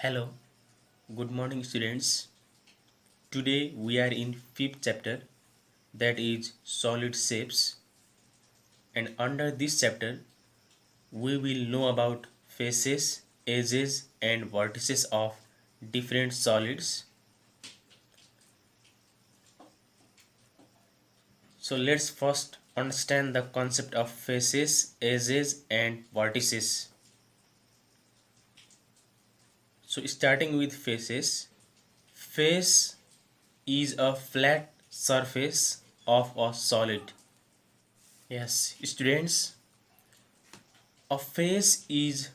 Hello, good morning students. Today we are in fifth chapter, that is solid shapes, and under this chapter we will know about faces, edges and vertices of different solids. So let's first understand the concept of faces, edges and vertices. So starting with faces, face is a flat surface of a solid. Yes, students, a face is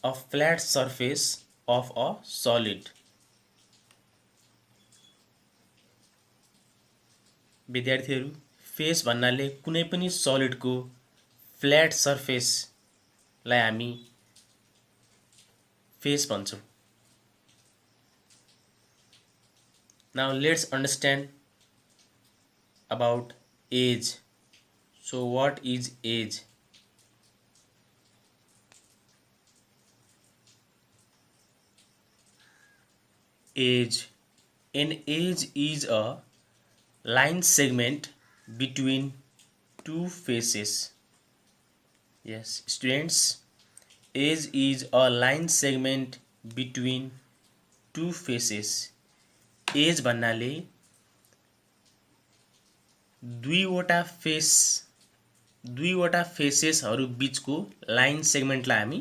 a flat surface of a solid. विद्यार्थीहरू, face भन्नाले कुनै पनि सलिडको flat सर्फेसलाई हामी face भन्छौँ. Now let's understand about edge. So what is edge? Edge. An edge is a line segment between two faces. Yes, students, edge is a line segment between two faces. Edge भन्नाले दुईवटा फेसेसहरू बीचको line सेगमेन्टलाई हामी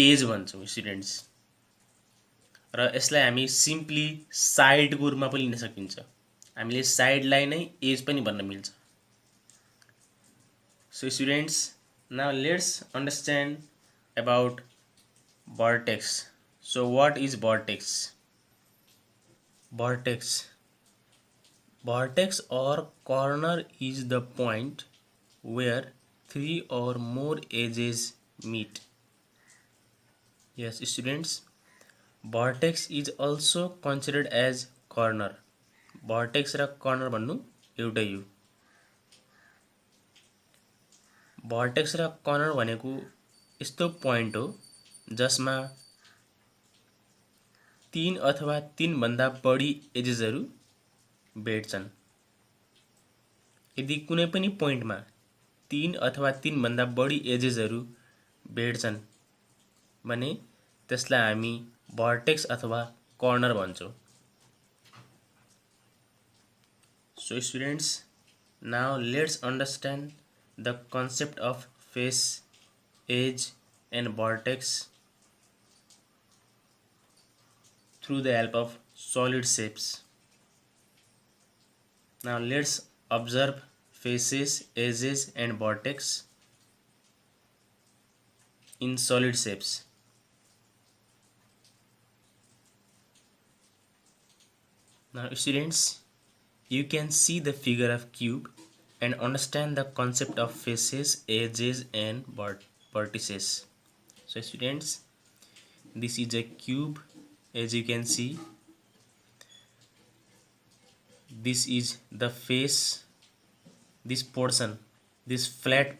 as भन्छौँ students. र यसलाई हामी simply साइडको रूपमा पनि लिन सकिन्छ. हामीले साइडलाई नै एज पनि भन्न मिल्छ. So students, now let's understand about vertex. So what is vertex? Vertex or corner is the point where three or more edges meet. Yes students, vertex is also considered as corner. Vertex raw corner भन्नु एउटै हो. vertex र corner भनेको यस्तो point हो जसमा तीन अथवा तीन भन्दा बढी एजेसहरू भेट्छन्. यदि कुनै पनि पोइन्टमा तीन अथवा तीन भन्दा बढी एजेसहरू भेट्छन् भने त्यसलाई हामी भर्टेक्स अथवा कर्नर भन्छौँ. So students, now let's understand the concept of face, edge and vertex through the help of solid shapes. Now let's observe faces, edges and vertex in solid shapes. Now students, you can see the figure of cube and understand the concept of faces, edges and vertices. So students, this is a cube. As you can see, this is the face. This portion, this flat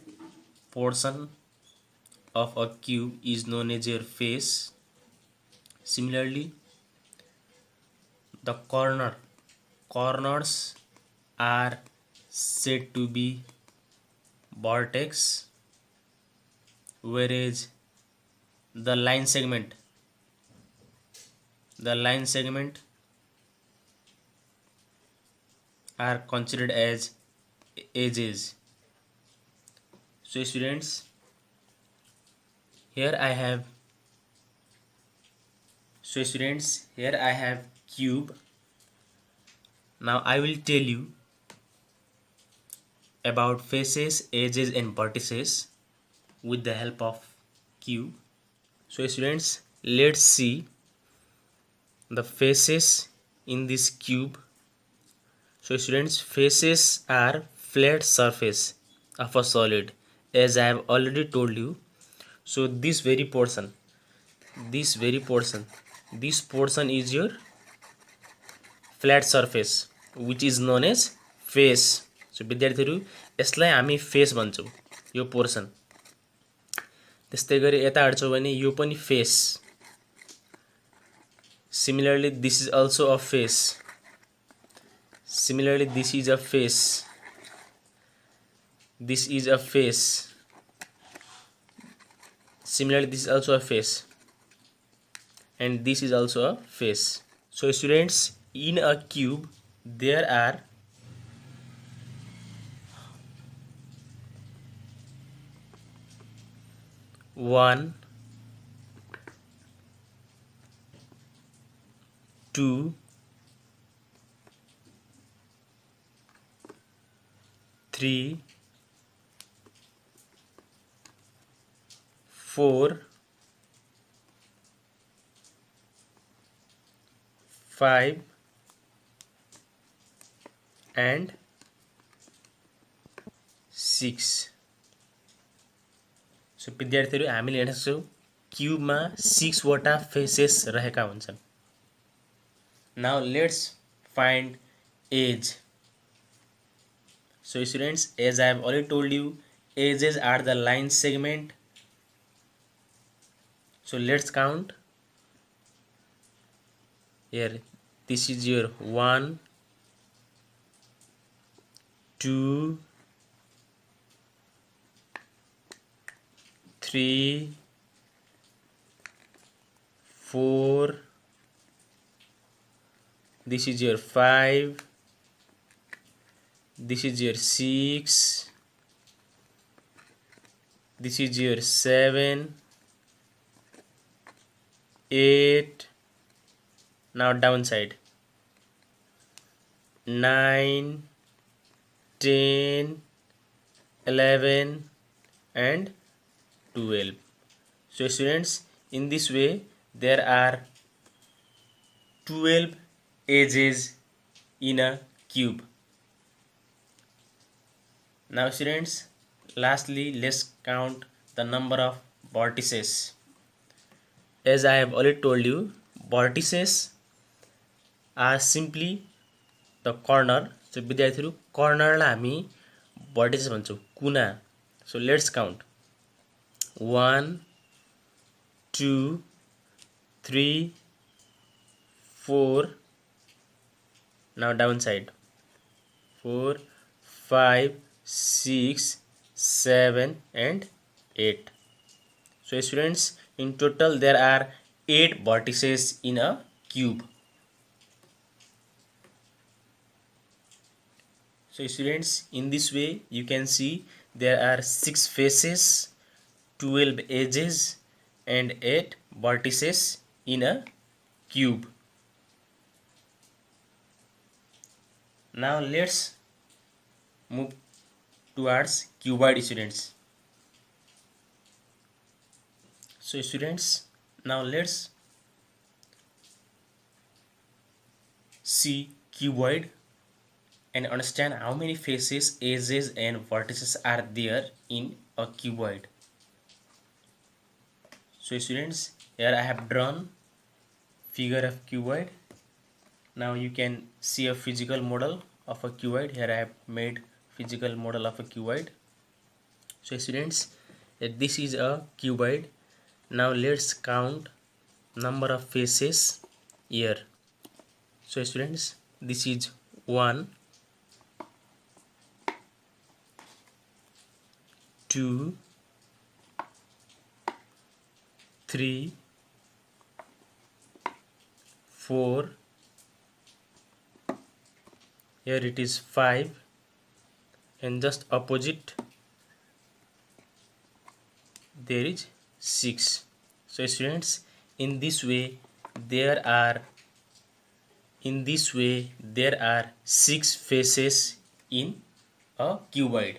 portion of a cube is known as your face. Similarly, the corners are said to be vertex, whereas the line segment are considered as edges. So students, here I have cube. Now I will tell you about faces, edges and vertices with the help of cube. So students, let's see the faces in this cube. So students, faces are flat surface of a solid, as I have already told you. So this portion is your flat surface, which is known as face. So विद्यार्थीहरु, यसलाई हामी face भन्छौं, यो portion. त्यस्तै गरी यता हेर्छौं भने यो पनि face. Similarly, this is also a face. Similarly, this is a face. This is a face. Similarly, this is also a face, and this is also a face. So students, in a cube there are one, two, three, four, five, and six. So विद्यार्थीहरू हामीले हेर्न सक्छौँ क्युबमा 6 वटा faces रहेका हुन्छन्. Now let's find edge. So students, as I have already told you, edges are the line segment. So let's count. Here, this is your 1, 2, 3, 4. This is your 5. This is your 6. This is your 7, 8. Now downside. 9, 10, 11, and 12. So students, in this way there are 12 edges in a cube. Now students, lastly let's count the number of vertices. As I have already told you, vertices are simply the corner. So विद्यार्थीहरू, कर्नरलाई हामी vertices भन्छौँ, कुना. So let's count. 1, 2, 3, 4. Now downside. 4, 5, 6, 7, and 8. So students, in total there are 8 vertices in a cube. So students, in this way you can see there are 6 faces, 12 edges, and 8 vertices in a cube. Now let's move towards cuboid students. So students, now let's see cuboid and understand how many faces, edges, and vertices are there in a cuboid. So students, here I have drawn figure of cuboid. Now you can see a physical model of a cuboid. Here I have made physical model of a cuboid. So students, this is a cuboid. Now let's count number of faces here. So students, this is 1, 2, 3, 4. Here it is 5, and just opposite there is 6. So students, in this way there are 6 faces in a cuboid.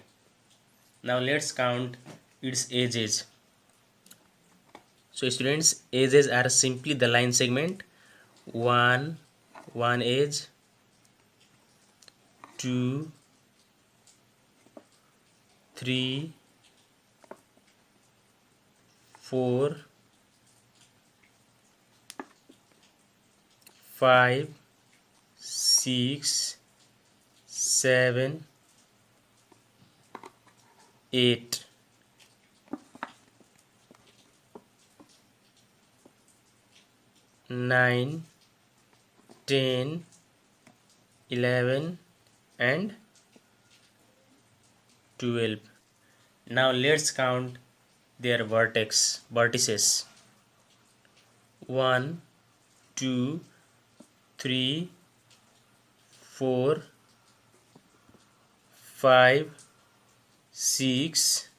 Now let's count its edges. So students, edges are simply the line segment. 1 edge, 2, 3, 4, 5, 6, 7, 8. Nine, 10, 11 and 12. Now let's count their vertices. 1, 2, 3, 4, 5, 6,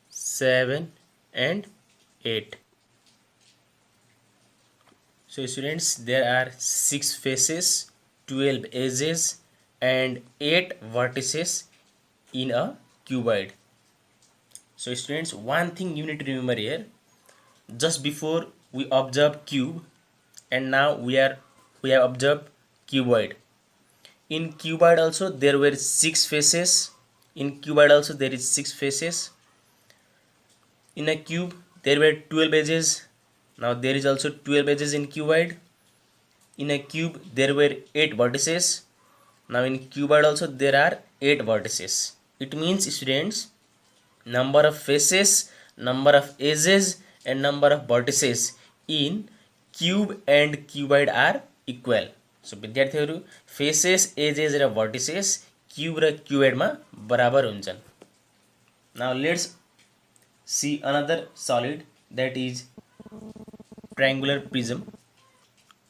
7 and 8. So students, there are 6 faces, 12 edges and 8 vertices in a cuboid. So students, one thing you need to remember here, just before we observe cube and now we have observed cuboid. In cuboid also there were 6 faces. In cuboid also there is 6 faces. In a cube there were 12 edges. Now there is also 12 edges in cuboid. In a cube there were 8 vertices. Now in cuboid also there are 8 vertices. It means students, number of faces, number of edges and number of vertices in cube and cuboid are equal. So विद्यार्थीहरु, faces, edges raw vertices cube raw cuboid मा बराबर हुन्छन्. Now let's see another solid, that is triangular prism.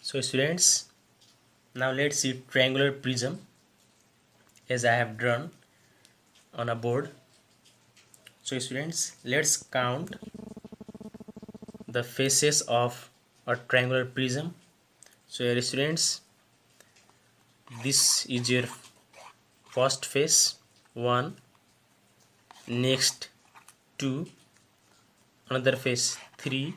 So students, now let's see triangular prism as I have drawn on a board. So students, let's count the faces of a triangular prism. So here students, this is your first face, 1, next 2, another face 3,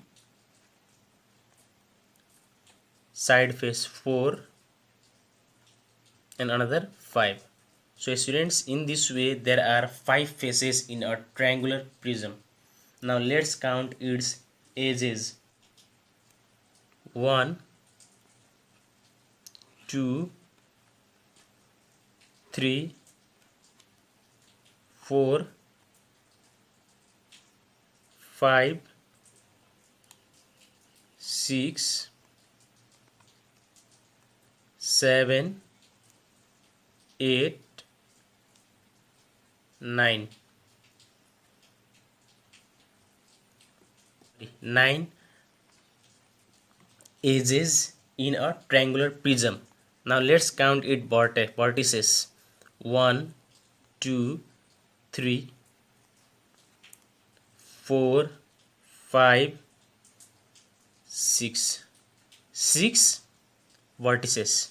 side face 4 and another 5. So students, in this way there are 5 faces in a triangular prism. Now let's count its edges. 1, 2, 3, 4, 5, 6, 7, 8, 9. 9 edges in a triangular prism. Now let's count its vertices. 1, 2, 3, 4, 5, 6. 6 vertices.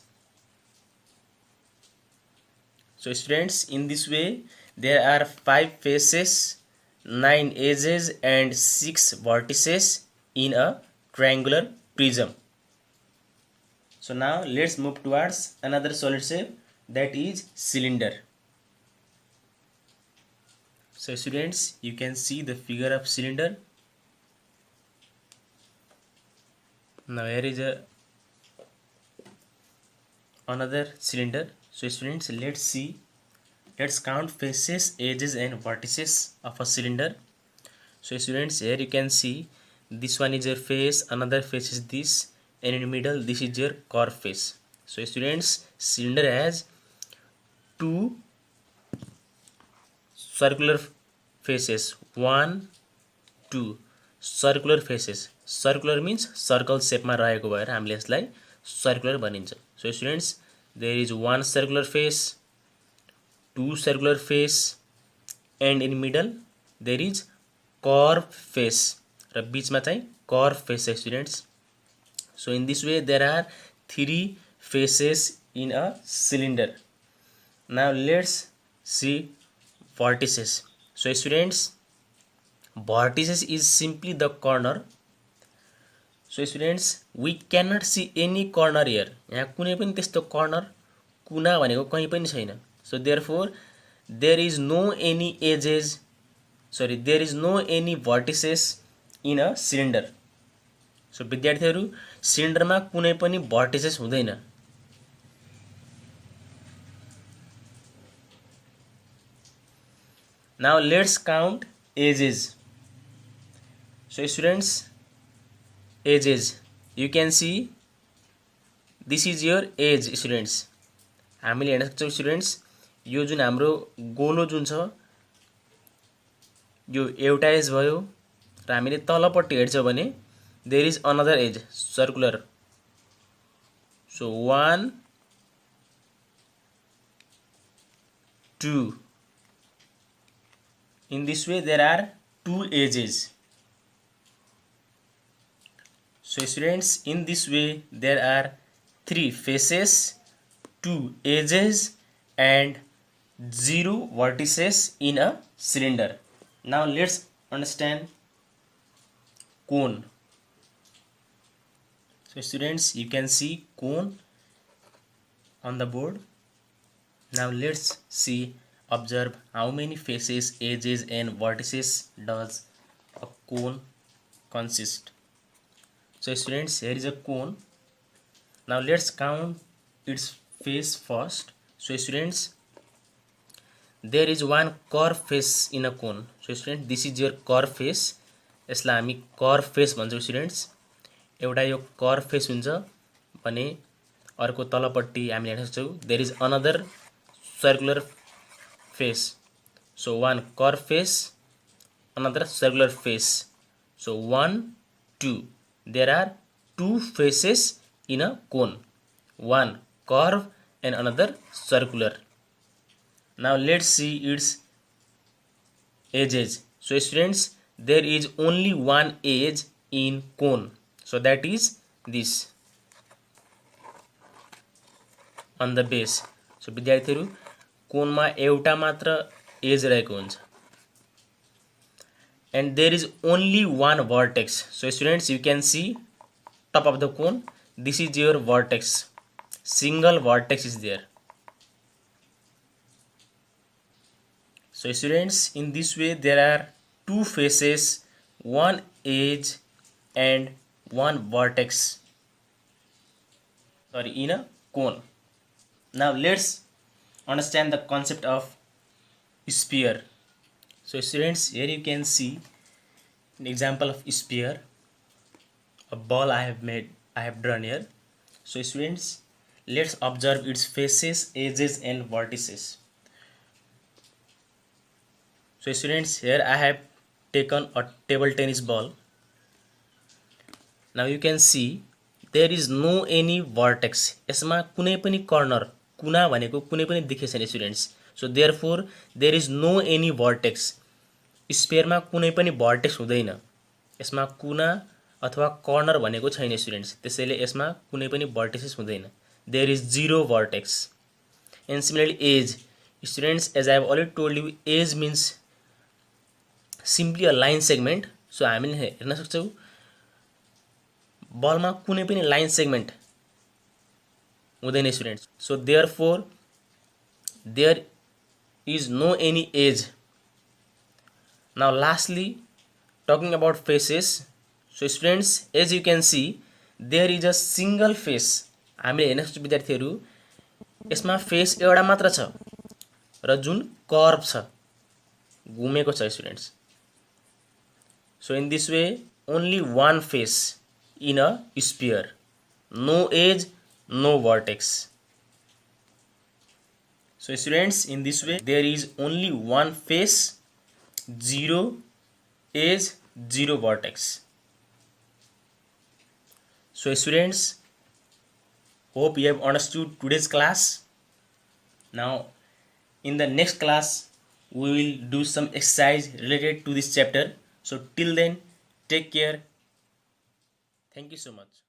So students, in this way there are 5 faces, 9 edges and 6 vertices in a triangular prism. So now let's move towards another solid shape, that is cylinder. So students, you can see the figure of cylinder. Now here is another cylinder. So students, let's count faces, edges and vertices of a cylinder. So students, here you can see this one is your face, another face is this, and in the middle this is your curve face. So students, cylinder has 2 circular faces, 1, 2 circular faces. Circular means circle shape मा रहेको भएर हामीले यसलाई circular भनिन्छ. So students, there is 1 circular face, 2 circular face and in middle there is curve face र बीचमा चाहिँ curve face students. So in this way there are 3 faces in a cylinder. Now let's see vertices. So students, vertices is simply the corner. So students, we cannot see any corner here. यहाँ कुनै पनि त्यस्तो corner, कुना भनेको कहीं पनि छैन. So therefore there is no any edges, there is no any vertices in a cylinder. So विद्यार्थीहरु, cylinder मा कुनै पनि vertices हुँदैन. Now let's count edges. So students, edges, you can see this is your age students. हामीले हेर्न सक्छौँ students, यो जुन हाम्रो गोलो जुन छ यो एउटा एज भयो र हामीले तलपट्टि हेर्छौँ भने there is another edge circular. So 1 2 in this way there are 2 edges. So students, in this way there are 3 faces, 2 edges and 0 vertices in a cylinder. Now let's understand cone. So students, you can see cone on the board. Now let's see, observe how many faces, edges and vertices does a cone consist. So students, here is a cone. Now let's count its face first. So students, there is one curve face in a cone. So students, this is your curve face. यसलाई हामी curve face भन्छौँ students. एउटा यो curve face हुन्छ भने अर्को तलपट्टि हामीले हेर्न सक्छौँ there is another circular face. So one curve face, another circular face. So 1 2 there are 2 faces in a cone, one curve and another circular. Now let's see its edges. So students, there is only one edge in cone, so that is this on the base. So विद्यार्थीहरु, कोनमा एउटा मात्र as रहेको हुन्छ and there is only one vertex. So students, you can see top of the cone, this is your vertex, single vertex is there. So students, in this way there are 2 faces, 1 edge and 1 vertex, in a cone. Now let's understand the concept of sphere. So students, here you can see an example of sphere, a ball I have drawn here. So students, let's observe its faces, edges and vertices. So students, here I have taken a table tennis ball. Now you can see there is no any vertex. यसमा कुनै पनि corner, कुना भनेको कुनै पनि देखेको छैन students. So therefore there is no any vertex. Sphere मा कुनै पनि भर्टेक्स हुँदैन. यसमा कुना अथवा कर्नर भनेको छैन स्टुडेन्ट्स. त्यसैले यसमा कुनै पनि भर्टिसेस हुँदैन. There is zero vertex. And similarly edge. Students, as I have already told you, edge means simply a line segment. So हामीले हेर्न सक्छौं बलमा कुनै पनि लाइन सेगमेन्ट हुँदैन students. So therefore there is no any edge. Now lastly, talking about faces. So students, as you can see there is a single face. हामीले हेर्न सक्छौं विद्यार्थीहरु, यसमा फेस एउटा मात्र छ र जुन कर्भ छ, घुमेको छ students. So in this way only one face in a sphere, no edge, no vertex. So students, in this way there is only one face, zero edge, zero vertex. So students, hope you have understood today's class. Now in the next class we will do some exercise related to this chapter. So till then, take care. Thank you so much.